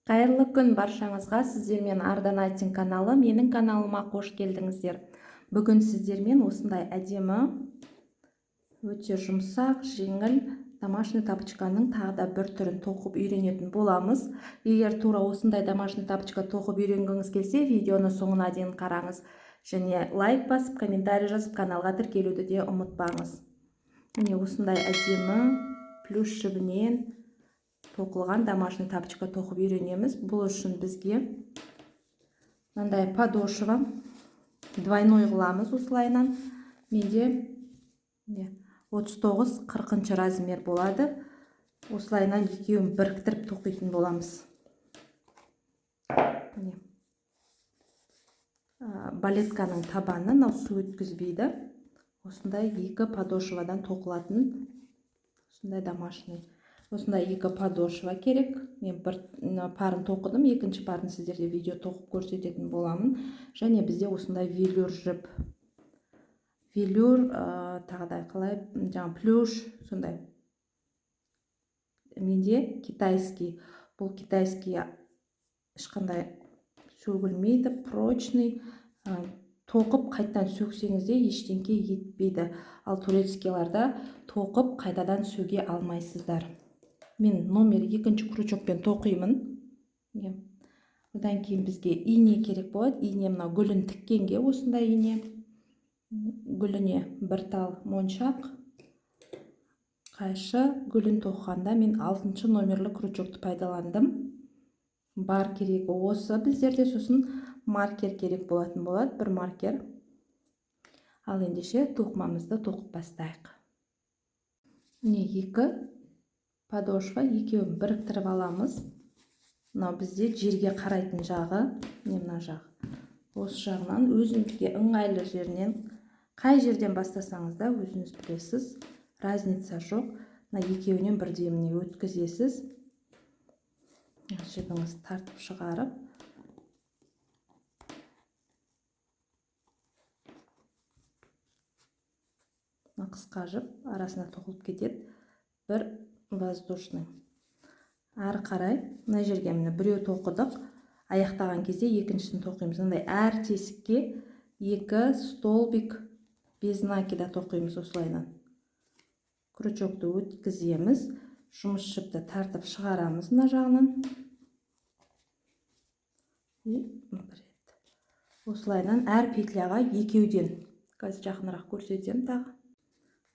Қайырлы күн баршаңызға. Сіздермен Ардан Айтин каналы, менің каналыма қош келдіңіздер. Бүгін сіздермен осындай әдемі, өте жұмсақ, жеңіл домашний тапочканың тағы да бір түрін тоқып үйренетін боламыз. Егер тура осындай домашний тапочка тоқып үйренгіңіз келсе, видеоны соңына дейін қараңыз. Және лайк басып, комментарий жазып, каналға тіркелуді де ұмытпаңыз. Міне осындай әдемі плюс жібінен тоқылған домашний тапочка тоқып үйренеміз. Бұл үшін бізге мынандай подошва двойной қыламыз осылайынан. Менде 39-40 размер болады. Осылайынан екеуін біріктіріп тоқитын боламыз. Балетканың табаны мынау су өткізбейді. Осындай екі подошвадан тоқылатын осындай домашний. Осындай екі подошва керек. Мен бір парын тоқыдым, екінші парын сіздерге видео тоқып көрсететін боламын. Және бізде осындай велюр жіп. Велюр, тағыдай қалай, жаңа плюш, сондай. Менде китайский. Бұл китайский ешқандай сөгілмейді, прочный. Тоқып қайттан сөксеңізде ештеңке етпейді. Ал турецкийларда тоқып қайтадан сөге алмайсыздар. Мен номер екінші крючокпен тоқимын. Одан кейін бізге ине керек болады. Ине мына гүлін тіккенге осындай ине. Гүліне бір тал моншақ. Қайшы гүлін тоққанда мен 6 номерлі крючокты пайдаландым. Бар керегі осы біздерде, сосын маркер керек болатын болады, бір маркер. Ал ендеше тоқымамызды тоқып бастайық. Міне екі подошва, екеуін біріктіріп аламыз. Мынау бізде жерге қарайтын жағы, мына жақ. Осы жағынан өзіңізге ыңғайлы жерінен, қай жерден бастасаңыз да өзіңіз білесіз, разница жоқ. Мына екеуінен бірдеміне өткізесіз. Жібіңіз тартып шығарып, қысқа жіп арасына тоқылып кетеді. Бір воздушный. Ары қарай мына жерге міне біреу тоқыдық. Аяқтаған кезде екіншісін тоқимыз. Мындай әр тесікке екі столбик без накида тоқимыз осылайынан. Крючокты өткіземіз. Жұмыс жіпті тартып шығарамыз мына жағынан. Осылайынан әр петляға екеуден. Қазір жақынырақ көрсетем тағы.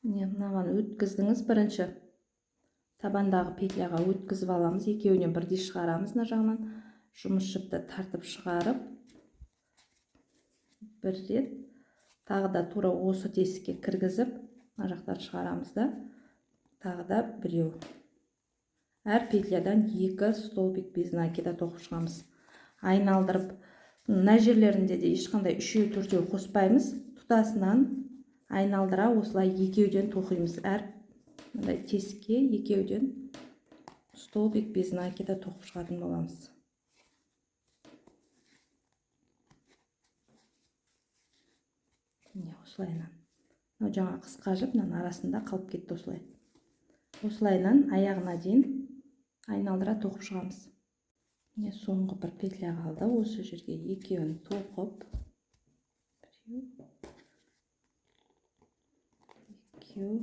Мынаған өткіздіңіз бірінші. Табандағы петляға өткізіп аламыз. Екеуінен бірдей шығарамыз мына жағынан. Жұмыс жіпті тартып шығарып. Бір рет. Тағы да тура осы тесікке кіргізіп, мына жақтан шығарамыз да. Тағы да біреу. Әр петлядан екі столбик без накида тоқып шығамыз. Айналдырып, мына жерлерінде де ешқандай үшеу төртеу қоспаймыз. Тұтасынан айналдыра осылай екеуден тоқимыз. Әр тесікке екеуден столбик без накида тоқып шығатын боламыз. Осылайынан. Жаңа қысқа жіп, арасында қалып кетті осылай. Осылайынан аяғына дейін айналдыра тоқып шығамыз. Соңғы бір петля қалды. Осы жерге екеуін тоқып, екеу.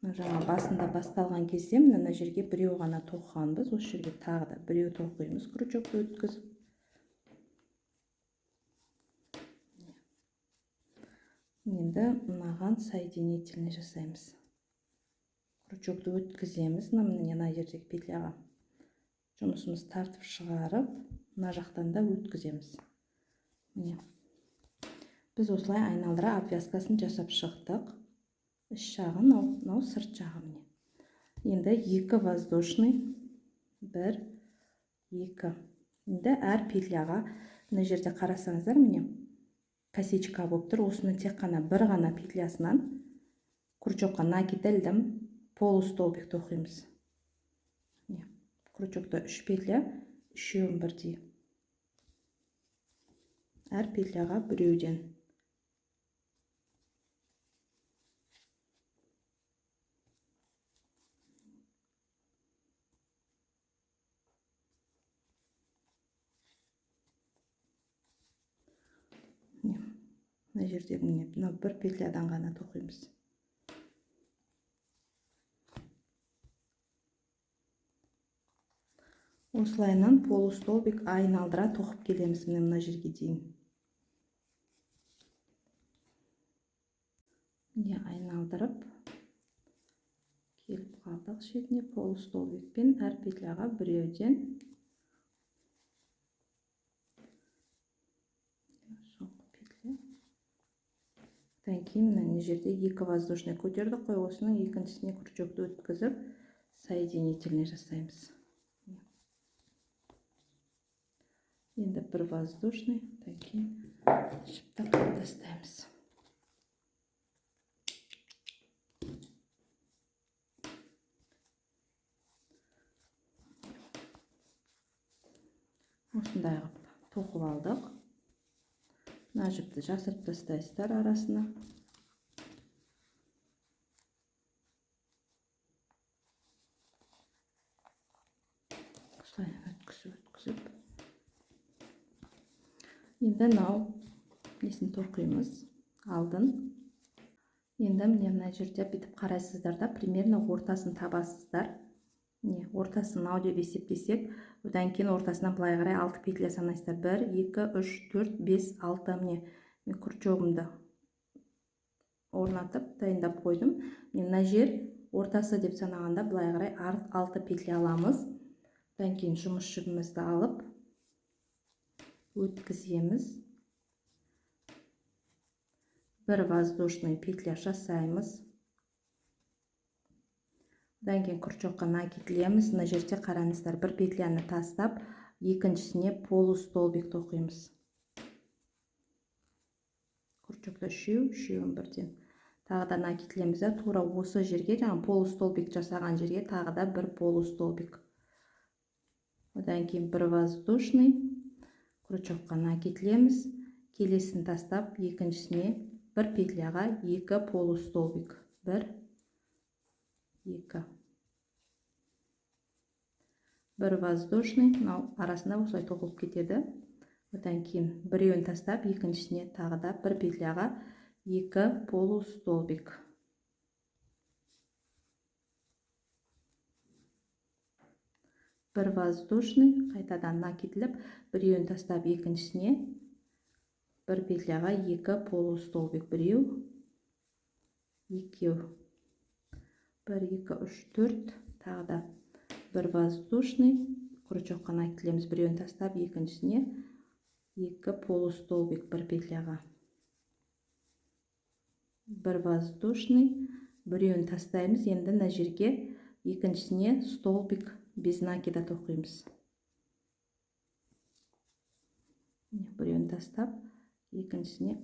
Жаңа басында басталған кезде мына жерге біреу ғана тоқығанбыз. Осы жерге тағы да біреу тоқимыз, крючокты өткізіп. Енді мынаған соединительный жасаймыз. Крючокты өткіземіз. Мына жердегі петляға. Жұмысымыз тартып шығарып, мына жақтан да өткіземіз. Біз осылай айналдыра обвязкасын жасап шықтық. Іш жағын, мынау сырт жағы. Енді екі воздушный, бір, екі. Енді әр петляға, мына жерде қарасаңыздар, косичка болып тұр. Осыны тек қана бір ғана петлясынан крючокқа накид ілдім, полустолбик тоқимыз. Крючокта 3 петля, үшеуін бірдей. Әр петляға біреуден. мына жердегі міне мына бір петлядан ғана тоқимыз. Осылайынан полустолбик айналдыра тоқып келеміз мына жерге дейін. Міне айналдырып келіп қалдық шетіне. Полустолбикпен әр петляға біреуден соңғы петля. Одан кейін мына жерде екі воздушный көтердік қой, осының екіншісіне крючокты өткізіп соединительный жасаймыз. Енді бір воздушный, одан кейін жіптап тастаймыз. Осындай қылып тоқып алдық. Мына жіпті жасырып тастайсыздар арасына. Осылай өткізіп. Енді мынау несін тоқимыз, алдын. Енді мына жерде бүйтіп қарайсыздар да, примерно ортасын табасыздар. Міне, ортасын мынау деп есептесек, одан кейін ортасынан былай қарай 6 петля санайсыздар. 1, 2, 3, 4, 5, 6. Міне, мен крючогымды орнатып, дайындап қойдым. Мына жер ортасы деп санағанда былай қарай 6 петля аламыз. Одан кейін жұмыс жібімізді алып өткіземіз. Бір воздушный петля жасаймыз. Одан кейін крючокқа накидлеміз. Мына жерде қараңыздар, бір петляны тастап, екіншісіне полустолбик тоқимыз. Крючокта үшеуін бірден. Тағы да накидлеміз. Тура осы жерге, жаңа полустолбик жасаған жерге тағы да бір полустолбик. Одан кейін бір воздушный, крючокқа накидлеміз. Келесін тастап, екіншісіне бір петляға екі полустолбик. 1, 2. Бір воздушный, арасында осылай тоқылып кетеді. Одан кейін біреуін тастап, екіншісіне тағы да бір петляға екі полустолбик. Бір воздушный, қайтадан накидлеп, біреуін тастап, екіншісіне бір петляға екі полустолбик. Біреу, екеу. 1, 2, 3, 4. Тағы да бір воздушный, крючокқа накидлеміз, біреуін тастап, екіншісіне екі полустолбик бір петляға. Бір воздушный, біреуін тастаймыз. Енді мына жерге екіншісіне столбик без накида тоқимыз. Біреуін тастап, екіншісіне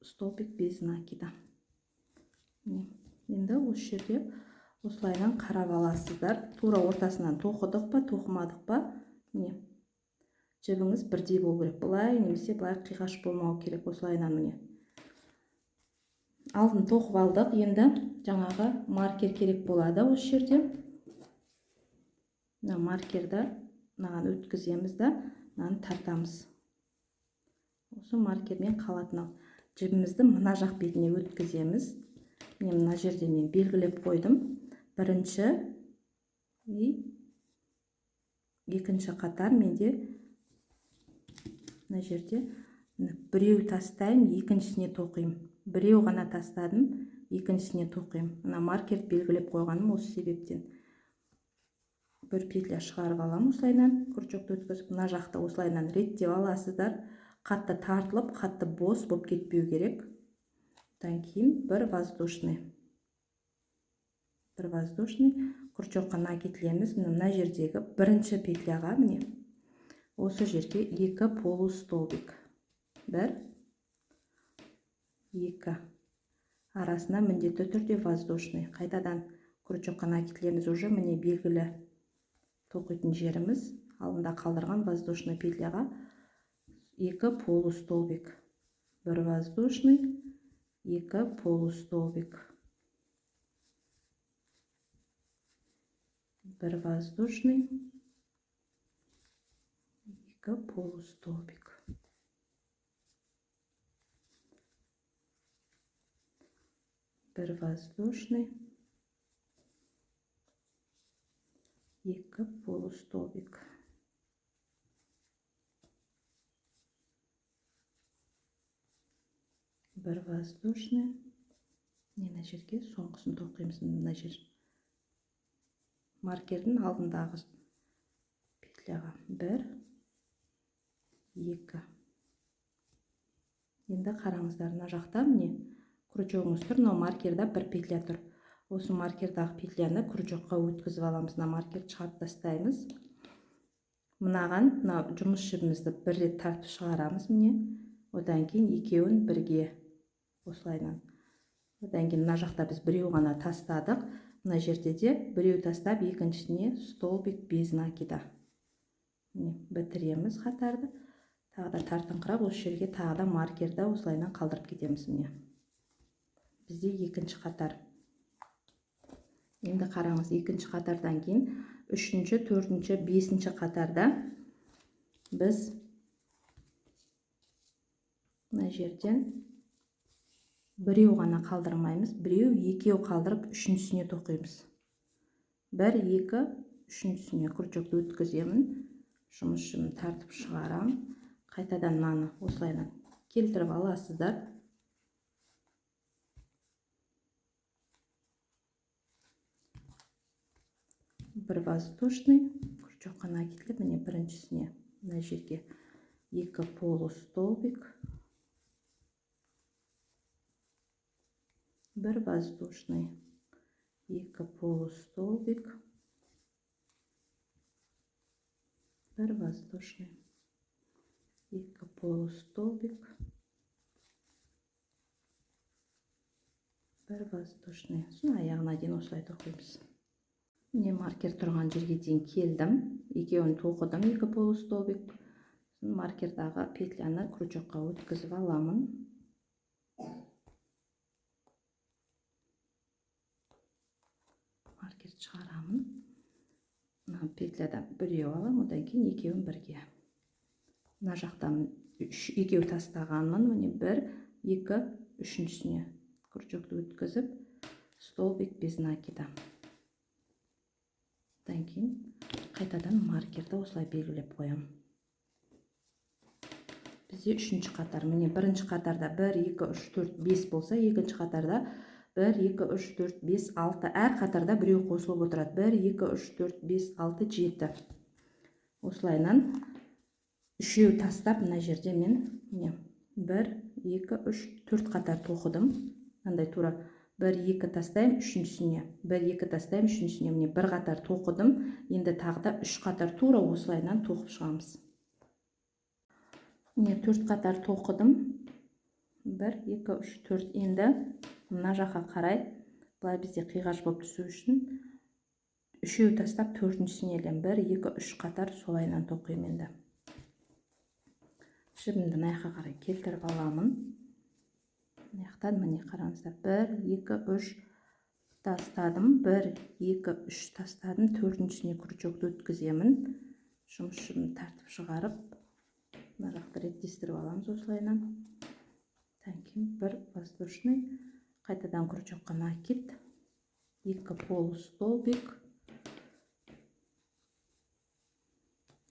столбик без накида. Енді осы жерде осылайдан қарап аласыздар. Тура ортасынан тоқыдық па, тоқымадық па? Міне, жібіңіз бірдей болу керек. Бұлай немесе бұлай қиғаш болмау керек. Осылайдан міне. Алдын тоқып алдық. Енді жаңағы маркер керек болады осы жерде. Мына маркерді мынаған өткіземіз да, мынаны тартамыз. Осы маркермен қалатын жібімізді мына жақ бетіне өткіземіз. Мына жерде мен белгілеп қойдым. Бірінші и екінші қатар менде мына жерде біреу тастайым, екіншісіне тоқимын. Біреу ғана тастадым, екіншісіне тоқимын. Мына маркер белгілеп қойғаным осы себептен. Бір петля шығарып алам осылайдан, крючокты өткізіп, мына жақта осылайдан реттеп аласыздар. Қатты тартылып, қатты бос болып кетпеу керек. Одан кейін бір воздушный. Бір воздушный, крючокқа накидлеміз. Мына жердегі бірінші петляға, міне, осы жерге екі полустолбик. 1, 2. Арасына міндетті түрде воздушный. Қайтадан крючокқа накидлеміз. Уже міне белгілі тоқитын жеріміз. Алдында қалдырған воздушный петляға екі полустолбик. Бір воздушный, екі полустолбик. Бір воздушный, екі полустолбик. бір воздушный, 2 полустолбик. Бір воздушный. Мына жерге соңғысын тоқимыз. Мына жер маркердің алдындағы петляға 1, 2. Енді қараңыздар, мына жақта міне крючогымыз тұр, мынау маркерда бір петля тұр. Осы маркердағы петляны крючокқа өткізіп аламыз. Мына маркерді шығарып тастаймыз. Мынаған жұмыс жібімізді бір рет тартып шығарамыз міне. Одан кейін екеуін бірге осылайынан. Одан кейін мына жақта біз біреу ғана тастадық. Мына жерде де біреу тастап, екіншісіне столбик без накида. Бітіреміз қатарды. Тағы да тартыңқырап, осы жерге тағы да маркерді осылайынан қалдырып кетеміз міне. Бізде екінші қатар. Енді қараңыз, екінші қатардан кейін үшінші, төртінші, бесінші қатарда біз мына жерден біреу ғана қалдырмаймыз, біреу, екеу қалдырып үшіншісіне тоқимыз. 1, 2, үшіншісіне крючокты өткіземін, жұмыс жібін тартып шығарам. Қайтадан мынаны осылайынан келтіріп аласыздар. Бір воздушный, крючокқа накидлеп, міне біріншісіне мына жерге 2 полустолбик, бір воздушный, 2 полустолбик, бір воздушный, 2 полустолбик, бір воздушный. Соны аяғына дейін осылай тоқимыз. Міне маркер тұрған жерге дейін келдім. Екеуін тоқыдым, 2 полустолбик. Маркердағы петляны крючокқа өткізіп аламын. Маркерді шығарамын. Петлядан біреу алам, одан кейін екеуін бірге. Мына жақтан екеу тастағанмын, міне 1, 2, үшіншісіне крючокты өткізіп, столбик без накида. Одан кейін қайтадан маркерді осылай белгілеп қоям. Бізде үшінші қатар. Міне бірінші қатарда 1, 2, 3, 4, 5 болса, екінші қатарда 1, 2, 3, 4, 5, 6. Әр қатарда біреу қосылып отырады. 1, 2, 3, 4, 5, 6, 7. Осылайынан үшеу тастап, мына жерде мен 1, 2, 3, 4 қатар тоқыдым. Мынандай тура 1, 2 тастайым, үшіншісіне. 1, 2 тастайым, үшіншісіне. Міне бір қатар тоқыдым. Енді тағы да 3 қатар тура осылайынан тоқып шығамыз. Міне 4 қатар тоқыдым. 1, 2, 3, 4. Енді мына жаққа қарай, бұлай бізде қиғаш болып түсу үшін үшеу тастап, төртіншісіне ілем. 1, 2, 3 қатар солайынан тоқимын енді. Жібімді мына жаққа қарай келтіріп аламын. Мынаяқтан міне қараңыздар. 1, 2, 3 тастадым. 1, 2, 3 тастадым. Төртіншісіне крючокты өткіземін. Жұмыс жібін тартып шығарып, мына жақты реттестіріп аламыз осылайынан. Одан кейін 1 воздушный, қайтадан крючокқа накид, 2 полустолбик,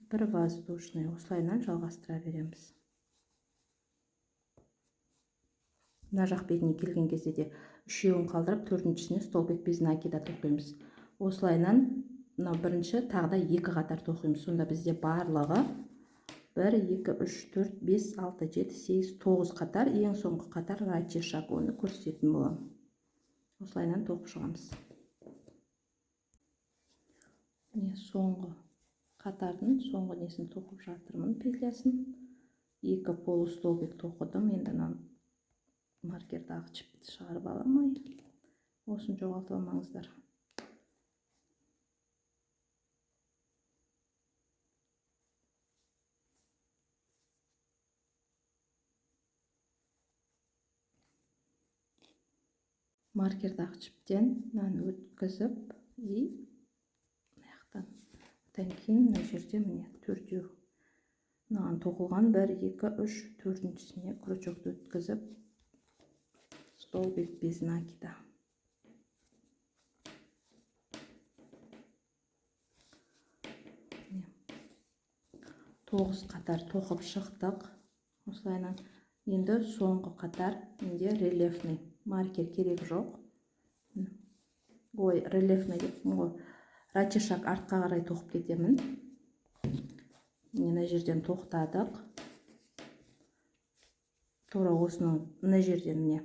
1 воздушный. Осылайынан жалғастыра береміз. Мына жақ бетіне келген кезде де үшеуін қалдырып, төртіншісіне столбик без накида тоқимыз. Осылайынан мынау бірінші, тағы да 2 қатар тоқимыз. Сонда бізде барлығы 1, 2, 3, 4, 5, 6, 7, 8, 9 қатар. Ең соңғы қатар рачи шаг, оны көрсететін болам. Осылайынан тоқып шығамыз. Міне соңғы қатардың соңғы несін тоқып жатырмын, петлясын. 2 полустолбик тоқыдым. Енді маркердағы чіпті шығарып аламай. Осын жоғалтып алмаңыздар. Маркердағы чіптен мынаны өткізіп, мынаяқтан. Одан кейін мына жерде міне 4-еу. Мынаған тоқылған 1, 2, 3, 4-шісіне крючокты өткізіп, столбик без накида. 9 қатар тоқып шықтық. Осылайынан енді соңғы қатар менде рельефный маркер керек жоқ. Ой, рельефный деппін ғой. Ратишак артқа қарай тоқып кетемін. Мына жерден тоқтадық. Тура осының мына жерден міне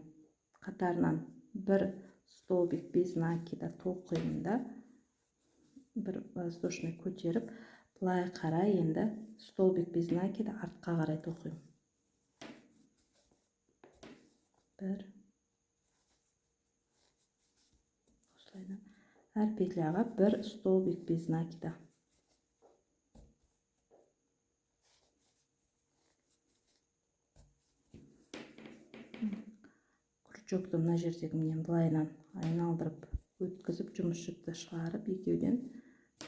қатарынан бір столбик без накида тоқимын да. Бір воздушный көтеріп, былай қарай енді столбик без накида артқа қарай тоқимын. Бір. Осылайынан әр петляға бір столбик без накида. Крючокты мына жердегі мен былайынан айналдырып өткізіп, жұмыс жіпті шығарып, екеуден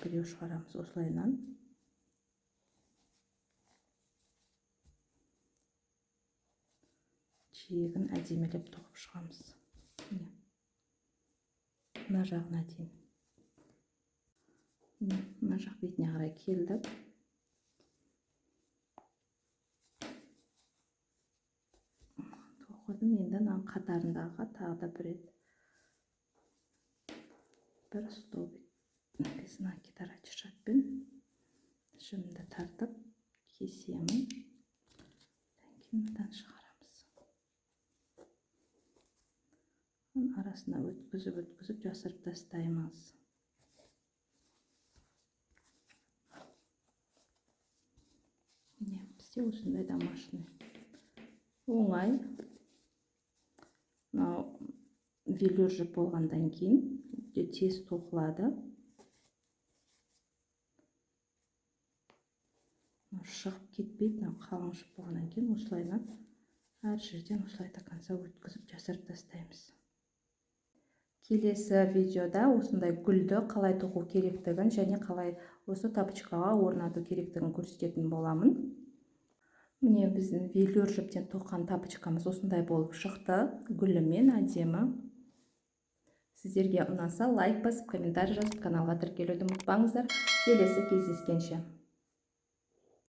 біреу шығарамыз. Осылайынан жиегін әдемелеп тоқып шығамыз. Мына жағына дейін. Мына жақ бетіне қарай келдік. Тоқыдым. Енді мына қатарындағы тағы да бір рет бір столбик без накида ратишакпен жімді тартып кесемін. Мынадан шығарамыз. Арасына өткізіп жасырып тастаймыз. Бізде осындай домашний. Оңай. Велюр жіп болғандан кейін тез тоқылады. Шығып кетпейді. Қалың жіп болғандан кейін осылайынан әр жерден осылай до конца өткізіп жасырып тастаймыз. Келесі видеода осындай гүлді қалай тоқу керектігін және қалай осы тапочкаға орнату керектігін көрсететін боламын. Міне біздің велюр жіптен тоққан тапочкамыз осындай болып шықты. Гүлімен әдемі. Сіздерге ұнаса лайк басып, комментарий жазып, каналға тіркелуді ұмытпаңыздар. Келесі кездескенше.